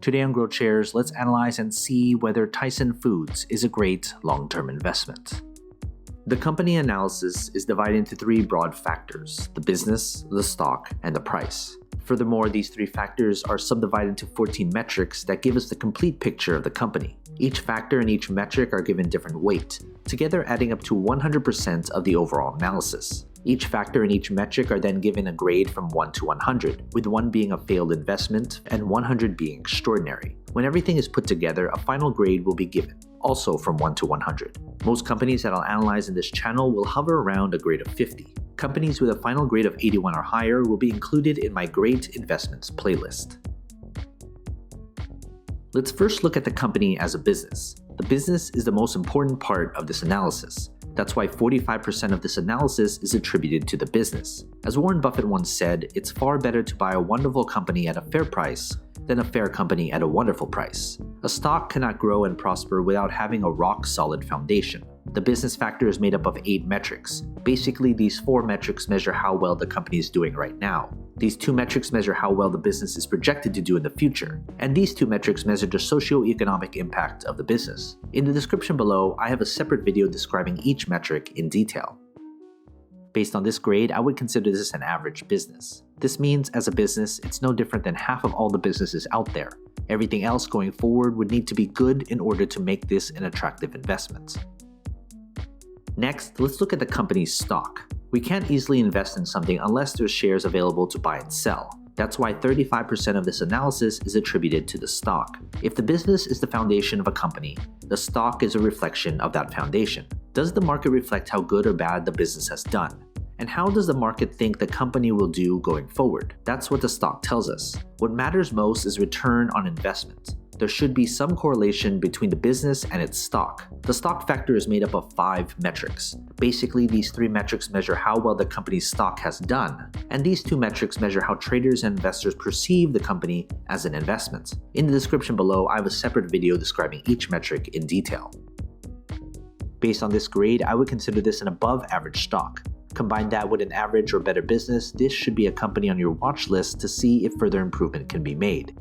Today on GrowthShares, let's analyze and see whether Tyson Foods is a great long-term investment. The company analysis is divided into three broad factors: the business, the stock, and the price. Furthermore, these three factors are subdivided into 14 metrics that give us the complete picture of the company. Each factor and each metric are given different weight, together adding up to 100% of the overall analysis. Each factor and each metric are then given a grade from 1 to 100, with 1 being a failed investment and 100 being extraordinary. When everything is put together, a final grade will be given, also from 1 to 100. Most companies that I'll analyze in this channel will hover around a grade of 50. Companies with a final grade of 81 or higher will be included in my Great Investments playlist. Let's first look at the company as a business. The business is the most important part of this analysis. That's why 45% of this analysis is attributed to the business. As Warren Buffett once said, it's far better to buy a wonderful company at a fair price than a fair company at a wonderful price. A stock cannot grow and prosper without having a rock-solid foundation. The business factor is made up of 8 metrics. Basically, these 4 metrics measure how well the company is doing right now. These 2 metrics measure how well the business is projected to do in the future. And these 2 metrics measure the socio-economic impact of the business. In the description below, I have a separate video describing each metric in detail. Based on this grade, I would consider this an average business. This means, as a business, it's no different than half of all the businesses out there. Everything else going forward would need to be good in order to make this an attractive investment. Next, let's look at the company's stock. We can't easily invest in something unless there's shares available to buy and sell. That's why 35% of this analysis is attributed to the stock. If the business is the foundation of a company, the stock is a reflection of that foundation. Does the market reflect how good or bad the business has done? And how does the market think the company will do going forward? That's what the stock tells us. What matters most is return on investment. There should be some correlation between the business and its stock. The stock factor is made up of 5 metrics. Basically, these 3 metrics measure how well the company's stock has done, and these 2 metrics measure how traders and investors perceive the company as an investment. In the description below, I have a separate video describing each metric in detail. Based on this grade, I would consider this an above-average stock. Combine that with an average or better business, this should be a company on your watch list to see if further improvement can be made.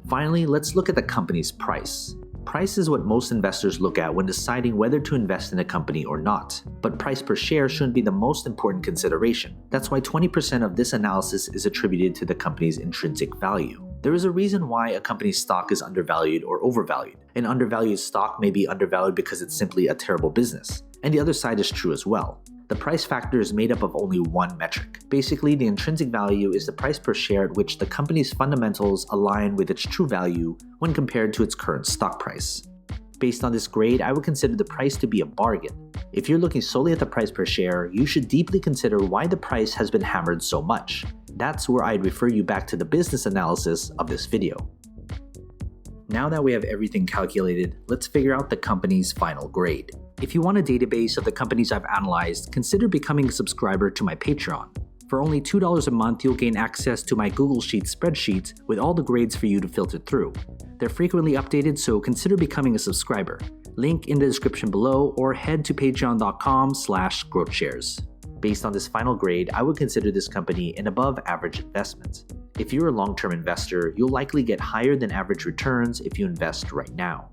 Finally, let's look at the company's price. Price is what most investors look at when deciding whether to invest in a company or not. But price per share shouldn't be the most important consideration. That's why 20% of this analysis is attributed to the company's intrinsic value. There is a reason why a company's stock is undervalued or overvalued. An undervalued stock may be undervalued because it's simply a terrible business. And the other side is true as well. The price factor is made up of only 1 metric. Basically, the intrinsic value is the price per share at which the company's fundamentals align with its true value when compared to its current stock price. Based on this grade, I would consider the price to be a bargain. If you're looking solely at the price per share, you should deeply consider why the price has been hammered so much. That's where I'd refer you back to the business analysis of this video. Now that we have everything calculated, let's figure out the company's final grade. If you want a database of the companies I've analyzed, consider becoming a subscriber to my Patreon. For only $2 a month, you'll gain access to my Google Sheets spreadsheet with all the grades for you to filter through. They're frequently updated, so consider becoming a subscriber. Link in the description below, or head to patreon.com/growthshares. Based on this final grade, I would consider this company an above-average investment. If you're a long-term investor, you'll likely get higher than average returns if you invest right now.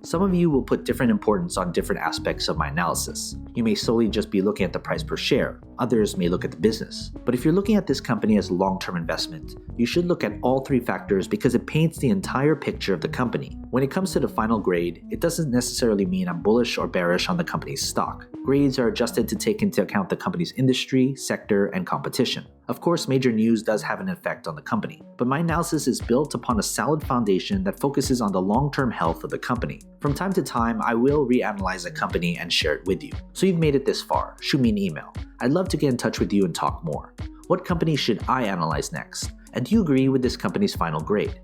Some of you will put different importance on different aspects of my analysis. You may solely just be looking at the price per share. Others may look at the business. But if you're looking at this company as a long-term investment, you should look at all 3 factors because it paints the entire picture of the company. When it comes to the final grade, it doesn't necessarily mean I'm bullish or bearish on the company's stock. Grades are adjusted to take into account the company's industry, sector, and competition. Of course, major news does have an effect on the company, but my analysis is built upon a solid foundation that focuses on the long-term health of the company. From time to time, I will reanalyze a company and share it with you. So you've made it this far, shoot me an email. I'd love to get in touch with you and talk more. What company should I analyze next? And do you agree with this company's final grade?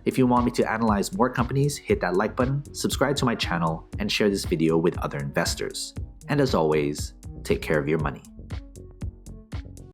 If you want me to analyze more companies, hit that like button, subscribe to my channel, and share this video with other investors. And as always, take care of your money.